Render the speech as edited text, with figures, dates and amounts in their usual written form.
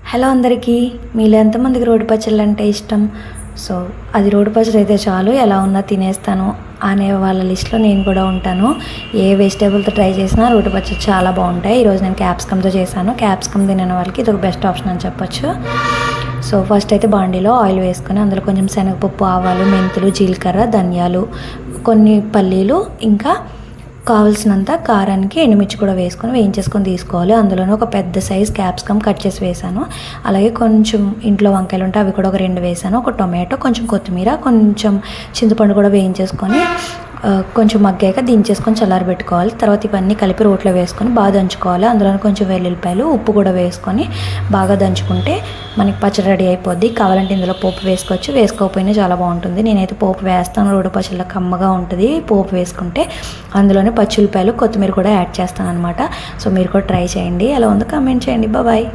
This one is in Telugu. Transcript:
హలో అందరికీ, మీలో ఎంతమందికి రోటి పచ్చళ్ళు అంటే ఇష్టం? సో అది రోటి పచ్చడి అయితే చాలు, ఎలా ఉన్నా తినేస్తాను అనే వాళ్ళ లిస్ట్లో నేను కూడా ఉంటాను. ఏ వెజిటేబుల్తో ట్రై చేసినా రోటి పచ్చడి చాలా బాగుంటాయి. ఈరోజు నేను క్యాప్సికమ్తో చేశాను. క్యాప్సికమ్ తినని వాళ్ళకి ఇది ఒక బెస్ట్ ఆప్షన్ అని చెప్పొచ్చు. సో ఫస్ట్ అయితే బాండీలో ఆయిల్ వేసుకొని అందులో కొంచెం శనగపప్పు, ఆవాలు, మెంతులు, జీలకర్ర, ధనియాలు, కొన్ని పల్లీలు, ఇంకా కావాల్సినంత కారానికి ఎండుమిర్చి కూడా వేసుకొని వేయించేసుకొని తీసుకోవాలి. అందులోనే ఒక పెద్ద సైజ్ క్యాప్సికమ్ కట్ చేసి వేసాను. అలాగే కొంచెం ఇంట్లో వంకాయలు ఉంటే అవి కూడా ఒక 2 వేసాను. ఒక టొమాటో, కొంచెం కొత్తిమీర, కొంచెం చింతపండు కూడా వేయించేసుకొని కొంచెం మగ్గాక దించేసుకొని చల్లారబెట్టుకోవాలి. తర్వాత ఇవన్నీ కలిపి రోట్లో వేసుకొని బాగా దంచుకోవాలి. అందులో కొంచెం వెల్లుల్లిపాయలు, ఉప్పు కూడా వేసుకొని బాగా దంచుకుంటే మనకి పచ్చడి రెడీ అయిపోద్ది. కావాలంటే ఇందులో పోపు వేసుకోవచ్చు, వేసుకోకపోయినా చాలా బాగుంటుంది. నేనైతే పోపు వేస్తాను, రోడ్డు పచ్చళ్ళ కమ్మగా ఉంటుంది పోపు వేసుకుంటే. అందులోనే పచ్చి ఉల్లిపాయలు, కొత్తిమీర కూడా యాడ్ చేస్తాను అనమాట. సో మీరు కూడా ట్రై చేయండి, ఎలా ఉందో కామెంట్ చేయండి. బాయ్.